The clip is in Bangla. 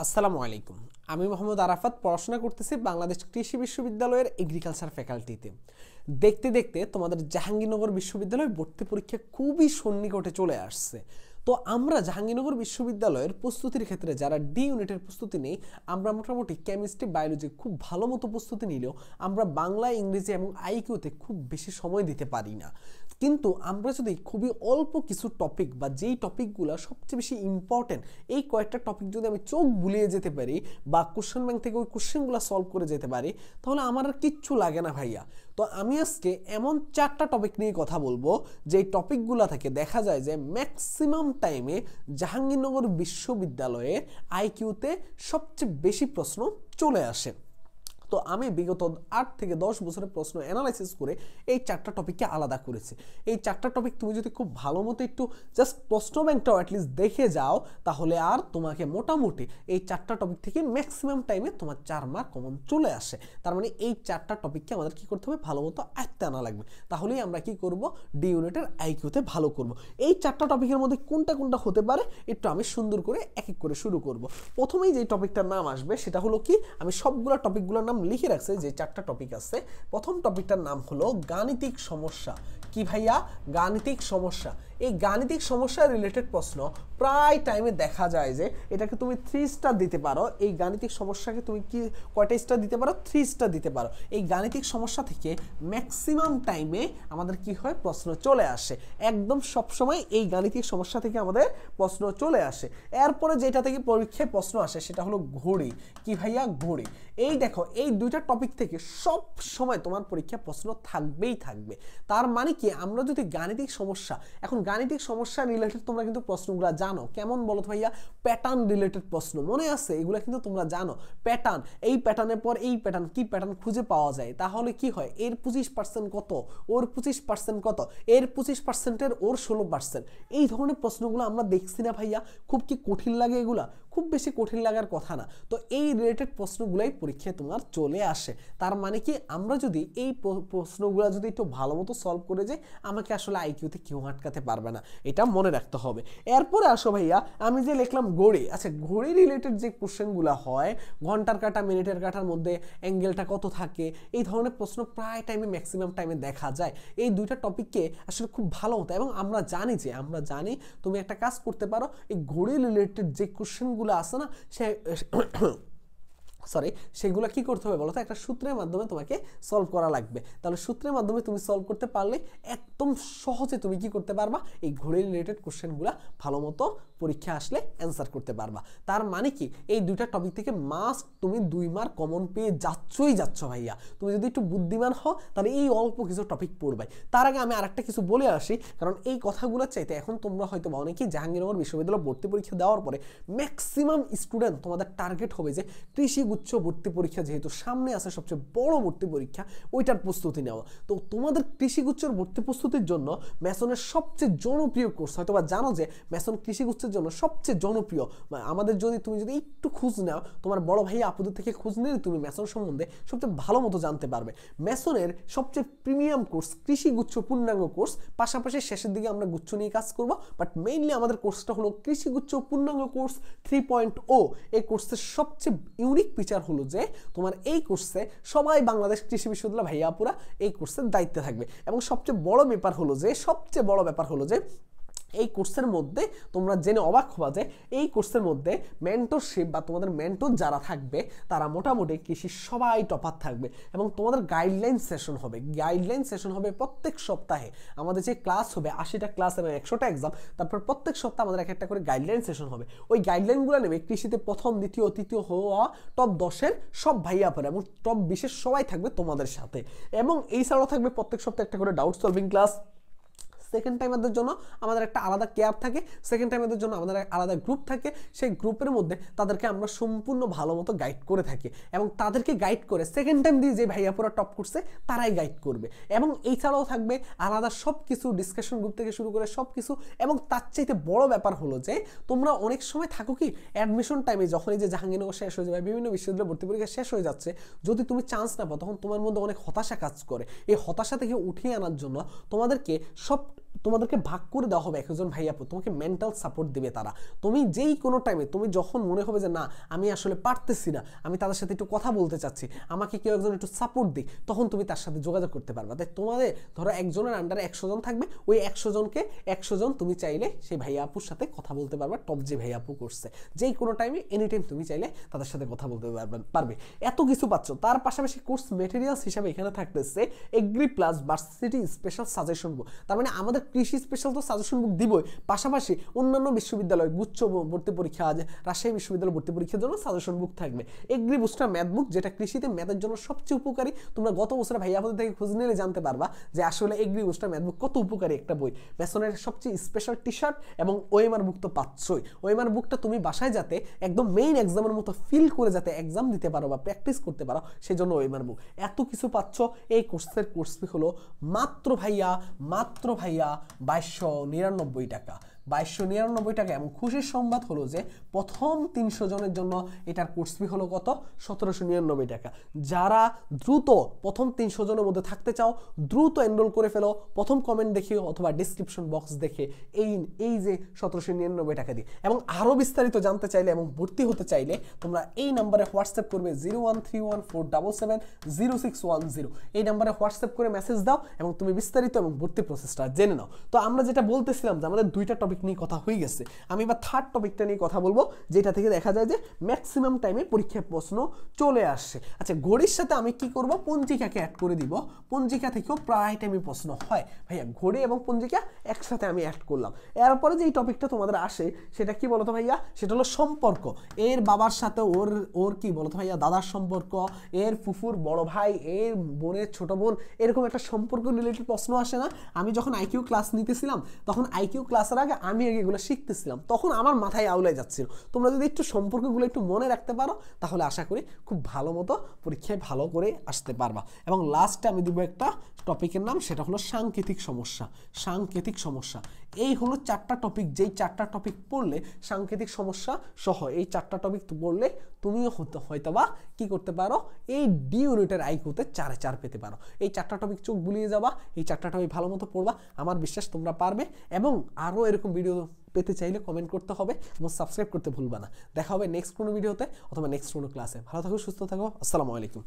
আসসালামু আলাইকুম। আমি মোহাম্মদ আরাফাত পড়াশোনা করতেছি বাংলাদেশ কৃষি বিশ্ববিদ্যালয়ের এগ্রিকালচার ফ্যাকাল্টিতে। দেখতে দেখতে তোমাদের জাহাঙ্গীরনগর বিশ্ববিদ্যালয়ের ভর্তি পরীক্ষা খুবই সন্নিকটে চলে আসছে। তো আমরা জাহাঙ্গীরনগর বিশ্ববিদ্যালয়ের প্রস্তুতির ক্ষেত্রে যারা ডি ইউনিটের প্রস্তুতি নেই, আমরা মোটামুটি কেমিস্ট্রি বায়োলজি খুব ভালো মতো প্রস্তুতি নিলেও আমরা বাংলা, ইংরেজি এবং আইকিউতে খুব বেশি সময় দিতে পারি না। কিন্তু আমরা যদি খুবই অল্প কিছু টপিক বা যেই টপিকগুলো সবচেয়ে বেশি ইম্পর্টেন্ট, এই কয়েকটা টপিক যদি আমি চোখ বুলিয়ে যেতে পারি বা কোশ্চেন ব্যাংক থেকে ওই কোশ্চেনগুলো সলভ করে যেতে পারি, তাহলে আমার আর কিচ্ছু লাগে না ভাইয়া। তো আমি আজকে এমন 4টা টপিক নিয়ে কথা বলবো যেই টপিকগুলো থেকে দেখা যায় যে ম্যাক্সিমাম টাইমে জাহাঙ্গীরনগর বিশ্ববিদ্যালয়ে আইকিউতে সবচেয়ে বেশি প্রশ্ন চলে আসে। তো আমি বিগত 8 থেকে 10 বছরের প্রশ্ন অ্যানালাইসিস করে এই 4টা টপিককে আলাদা করেছি। এই 4টা টপিক তুমি যদি খুব ভালো মতো একটু জাস্ট প্রশ্ন ব্যাংকটাও অ্যাটলিস্ট দেখে যাও, তাহলে আর তোমাকে মোটামুটি এই 4টা টপিক থেকে ম্যাক্সিমাম টাইমে তোমার 4 মার্ক কমন চলে আসে। তার মানে এই 4টা টপিককে আমাদের কি করতে হবে, ভালো মতো আয়ত্তে আনা লাগবে। তাহলেই আমরা কি করব, ডি ইউনিটের আইকিউতে ভালো করব। এই 4টা টপিকের মধ্যে কোনটা কোনটা হতে পারে একটু আমি সুন্দর করে এক এক করে শুরু করব। প্রথমেই যে টপিকটার নাম আসবে সেটা হলো কি, আমি সবগুলো টপিকগুলোর নাম লিখে রাখছি, যে 4টা টপিক আছে। প্রথম টপিকটার নাম হলো গাণিতিক সমস্যা। কি ভাইয়া? গাণিতিক সমস্যা। এই গাণিতিক সমস্যা রিলেটেড প্রশ্ন প্রায় টাইমে দেখা যায় যে এটাকে তুমি 3 স্টার দিতে পারো। এই গাণিতিক সমস্যাকে তুমি কি কয়টা স্টার দিতে পারো? 3 স্টার দিতে পারো। এই গাণিতিক সমস্যা থেকে ম্যাক্সিমাম টাইমে আমাদের কি হয়, প্রশ্ন চলে আসে। একদম সবসময় এই গাণিতিক সমস্যা থেকে আমাদের প্রশ্ন চলে আসে। এরপরে যেটা থেকে পরীক্ষায় প্রশ্ন আসে সেটা হলো ঘড়ি। কি ভাইয়া? ঘড়ি। এই দেখো, এই দুইটা টপিক থেকে সব সময় তোমার পরীক্ষা প্রশ্ন থাকবেই থাকবে। তার মানে কি, আমরা যদি গাণিতিক সমস্যা, এখন গাণিতিক সমস্যা রিলেটেড তোমরা কিন্তু প্রশ্নগুলো জানো কেমন বলো তো ভাইয়া? প্যাটার্ন রিলেটেড প্রশ্ন মনে আছে? এগুলো কিন্তু তোমরা জানো। প্যাটার্ন, এই প্যাটার্নের পর এই প্যাটার্ন, কি প্যাটার্ন খুঁজে পাওয়া যায়, তাহলে কি হয়, এর 25% কত, ওর 25% কত, এর 25%-এর ওর 16%। এই ধরনের প্রশ্নগুলো আমরা দেখছি না ভাইয়া? খুব কি কঠিন লাগে এগুলা? খুব বেশি কঠিন লাগার কথা না। তো এই রিলেটেড প্রশ্নগুলাই পরীক্ষায় তোমার চলে আসে। তার মানে কি, আমরা যদি এই প্রশ্নগুলো যদি একটু ভালো মতো সলভ করে যাই, আমাকে আসলে আইকিউতে কেউ আটকাতে পারবে না, এটা মনে রাখতে হবে। এরপরে আসো ভাইয়া, আমি যে লিখলাম ঘড়ি। আচ্ছা, ঘড়ি রিলেটেড যে কোশ্চেনগুলো হয়, ঘন্টার কাঁটা মিনিটের কাঁটার মধ্যে অ্যাঙ্গেলটা কত থাকে, এই ধরনের প্রশ্ন প্রায় টাইমে ম্যাক্সিমাম টাইমে দেখা যায়। এই দুইটা টপিককে আসলে খুব ভালো মতো, এবং আমরা জানি তুমি একটা কাজ করতে পারো, এই ঘড়ি রিলেটেড যে কোশ্চেনগুলো আছে না, সেগুলো কি করতে হবে বলো তো? একটা সূত্রের মাধ্যমে তোমাকে সলভ করা লাগবে। তাহলে সূত্রের মাধ্যমে তুমি সলভ করতে পারলে একদম সহজে তুমি কি করতে পারবা, এই ঘড়ি রিলেটেড কোশ্চেনগুলো ভালো মতো পরীক্ষা আসলে অ্যান্সার করতে পারবা। তার মানে কি, এই দুইটা টপিক থেকে মাস্ট তুমি 2 মার্ক কমন পেয়ে যাচ্ছ ভাইয়া। তুমি যদি একটু বুদ্ধিমান হও তাহলে এই অল্প কিছু টপিক পড়বে। তার আগে আমি আরেকটা কিছু বলে আসি, কারণ এই কথাগুলো চাইতে এখন তোমরা হয়তো বা অনেকেই জাহাঙ্গীরনগর বিশ্ববিদ্যালয় ভর্তি পরীক্ষা দেওয়ার পরে ম্যাক্সিমাম স্টুডেন্ট তোমাদের টার্গেট হবে যে কৃষি গুচ্ছ ভর্তি পরীক্ষা যেহেতু সামনে আছে, সবচেয়ে বড় ভর্তি পরীক্ষা, ওইটার প্রস্তুতি নেওয়া। তো তোমাদের কৃষিগুচ্ছের ভর্তি প্রস্তুতির জন্য ম্যাসনের সবচেয়ে জনপ্রিয় কোর্স, হয়তো বা জানো যে ম্যাসন কৃষিগুচ্ছের জন্য সবচেয়ে জনপ্রিয়। আমাদের তুমি যদি একটু খোঁজ নাও, তোমার বড় ভাই আপুদের থেকে খোঁজ নিলে তুমি ম্যাসন সম্বন্ধে সবচেয়ে ভালো মতো জানতে পারবে। ম্যাসনের সবচেয়ে প্রিমিয়াম কোর্স কৃষিগুচ্ছ পূর্ণাঙ্গ কোর্স, পাশাপাশি শেষের দিকে আমরা গুচ্ছ নিয়ে কাজ করব, বাট মেইনলি আমাদের কোর্সটা হলো কৃষিগুচ্ছ পূর্ণাঙ্গ কোর্স 3.0। এই কোর্সের সবচেয়ে ইউনিক ফিচার হলো যে তোমার এই কোর্সে সবাই বাংলাদেশ কৃষি বিশ্ববিদ্যালয় ভাইয়া আপুরা এই কোর্সের দায়িত্বে থাকবে। এবং সবচেয়ে বড় ব্যাপার হলো যে এই কোর্সের মধ্যে তোমরা জেনে অবাক হবা যে এই কোর্সের মধ্যে মেন্টরশিপ বা তোমাদের মেন্টর যারা থাকবে তারা মোটামুটি কৃষির সবাই টপার থাকবে। এবং তোমাদের গাইডলাইন সেশন হবে প্রত্যেক সপ্তাহে। আমাদের যে ক্লাস হবে 80টা ক্লাস এবং 100টা এক্সাম, তারপর প্রত্যেক সপ্তাহে আমাদের একটা করে গাইডলাইন সেশন হবে। ওই গাইডলাইনগুলো নেবে কৃষিতে প্রথম, দ্বিতীয়, তৃতীয় হওয়া টপ 10-এর সব ভাইয়া পড়ে, এবং টপ 20-এর সবাই থাকবে তোমাদের সাথে। এবং এই ছাড়াও থাকবে প্রত্যেক সপ্তাহে একটা করে ডাউট সলভিং ক্লাস। সেকেন্ড টাইমারদের জন্য আমাদের একটা আলাদা কেয়ার থাকে, সেকেন্ড টাইমারদের জন্য আমাদের আলাদা গ্রুপ থাকে। সেই গ্রুপের মধ্যে তাদেরকে আমরা সম্পূর্ণ ভালো মতো গাইড করে থাকি, এবং তাদেরকে গাইড করে সেকেন্ড টাইম দিয়ে যে ভাইয়া পুরো টপ করছে তারাই গাইড করবে। এবং এছাড়াও থাকবে আলাদা সব কিছু, ডিসকাশন গ্রুপ থেকে শুরু করে সব কিছু। এবং তার চাইতে বড় ব্যাপার হলো যে তোমরা অনেক সময় থাকো কি, অ্যাডমিশন টাইমে যখন এই যে জাহাঙ্গীরনগর শেষ হয়ে যাবে, বিভিন্ন বিশ্ববিদ্যালয় ভর্তি পরীক্ষা শেষ হয়ে যাচ্ছে, যদি তুমি চান্স না পাও তখন তোমার মধ্যে অনেক হতাশা কাজ করে। এই হতাশা থেকে উঠিয়ে আনার জন্য তোমাদেরকে সব তোমাদেরকে ভাগ করে দেওয়া হবে একজন ভাই আপু, তোমাকে মেন্টাল সাপোর্ট দিবে তারা। তুমি যেই কোনো টাইমে তুমি যখন মনে হবে যে না আমি আসলে পারতেছি না, আমি তাদের সাথে একটু কথা বলতে চাচ্ছি, আমাকে কেউ একজন একটু সাপোর্ট দিক, তখন তুমি তার সাথে যোগাযোগ করতে পারবা। তাই তোমাদের ধরো একজনের আন্ডারে 100 জন থাকবে, ওই 100 জনকে 100 জন তুমি চাইলে সেই ভাইয়া আপুর সাথে কথা বলতে পারবা। টপ যে ভাইয়া আপু করছে, যেই কোনো টাইমে এনি টাইম তুমি চাইলে তাদের সাথে কথা বলতে পারবে। এত কিছু পাচ্ছ। তার পাশাপাশি কোর্স মেটেরিয়ালস হিসাবে এখানে থাকতেছে agri plus varsity special suggestion book. তার মানে আমাদের কৃষি স্পেশাল তো সাজেশন বুক দিবই, পাশাপাশি অন্যান্য বিশ্ববিদ্যালয় গুচ্ছ ভর্তি পরীক্ষা, রাজশাহী বিশ্ববিদ্যালয় ভর্তি পরীক্ষার জন্য সাজেশন বুক থাকবে। এগ্রি বুস্টার ম্যাথ বুক, যেটা কৃষিতে ম্যাথের জন্য সবচেয়ে উপকারী। তোমরা গত বছরে ভাইয়া আপনাদের থেকে খোঁজ নিলে জানতে পারবা যে আসলে এগ্রি বুস্টার ম্যাথ বুক কত উপকারী একটা বই। মেসনের সবচেয়ে স্পেশাল টি শার্ট এবং ওএমআর বুক তো পাচ্ছই। ওএমআর বুকটা তুমি বাসায় যাতে একদম মেইন এক্সামের মতো ফিল করে যাতে এক্সাম দিতে পারো বা প্র্যাকটিস করতে পারো, সেই জন্য ওএমআর বুক। এত কিছু পাচ্ছ। এই কোর্সের কোর্স ফি হলো মাত্র ভাইয়া 2299 টাকা। 2299 টাকা। এবং খুশির সংবাদ হলো যে প্রথম 300 জনের জন্য এটার কোর্স ফি হলো কত? 1799 টাকা। যারা দ্রুত প্রথম 300 জনের মধ্যে থাকতে চাও, দ্রুত এনরোল করে ফেলো প্রথম কমেন্ট দেখে অথবা ডিসক্রিপশন বক্স দেখে এই যে 1799 টাকা দিয়ে। এবং আরও বিস্তারিত জানতে চাইলে এবং ভর্তি হতে চাইলে তোমরা এই নাম্বারে হোয়াটসঅ্যাপ করবে 01314770610। এই নাম্বারে হোয়াটসঅ্যাপ করে মেসেজ দাও এবং তুমি বিস্তারিত এবং ভর্তি প্রসেসটা জেনে নাও। তো আমরা যেটা বলতেছিলাম যে আমাদের দুইটা টপিক নিয়ে কথা হয়ে গেছে, আমি এবার থার্ড টপিকটা নিয়ে কথা বলবো, যেটা থেকে দেখা যায় যে ম্যাক্সিমাম টাইমে পরীক্ষায় প্রশ্ন চলে আসছে। আচ্ছা, ঘড়ির সাথে আমি কি করব? পঞ্জিকাকে অ্যাড করে দিব। পঞ্জিকা থেকেও প্রায় টাইমে প্রশ্ন হয় ভাইয়া, ঘড়ি এবং পঞ্জিকা একসাথে আমি অ্যাড করলাম। এরপরে যে টপিকটা তোমাদের আসে সেটা কি বলতো ভাইয়া? সেটা হলো সম্পর্ক। এর বাবার সাথে ওর কি বলতো ভাইয়া? দাদার সম্পর্ক, এর ফুফুর বড় ভাই, এর বোনের ছোট বোন, এরকম একটা সম্পর্ক রিলেটেড প্রশ্ন আসে না? আমি যখন আইকিউ ক্লাস নিতেছিলাম তখন আইকিউ ক্লাসের আগে আমি এগুলো শিখতেছিলাম, তখন আমার মাথায় আউলাই যাচ্ছিল। তোমরা যদি একটু সম্পর্কগুলো একটু মনে রাখতে পারো তাহলে আশা করি খুব ভালো মতো পরীক্ষায় ভালো করে আসতে পারবা। এবং লাস্টে আমি দিব একটা টপিকের নাম, সেটা হলো সাংকেতিক সমস্যা। সাংকেতিক সমস্যা এই হলো 4টা টপিক, যেই 4টা টপিক পড়লে সাংকেতিক সমস্যা সহ এই 4টা টপিক পড়লে তুমিও হয়তোবা কি করতে পারো? এই ডি ইউনিটের আইকিউতে 4-এ 4 পেতে পারো। এই 4টা টপিক চোখ বুলিয়ে যাবা, এই 4টা টপিক ভালো মতো পড়বা, আমার বিশ্বাস তোমরা পারবে। এবং আরও এরকম ভিডিও পেতে চাইলে কমেন্ট করতে হবে এবং সাবস্ক্রাইব করতে ভুলবা না। দেখা হবে নেক্সট কোনো ভিডিওতে অথবা নেক্সট কোনো ক্লাসে। ভালো থাকো, সুস্থ থাকো, আসসালামু আলাইকুম।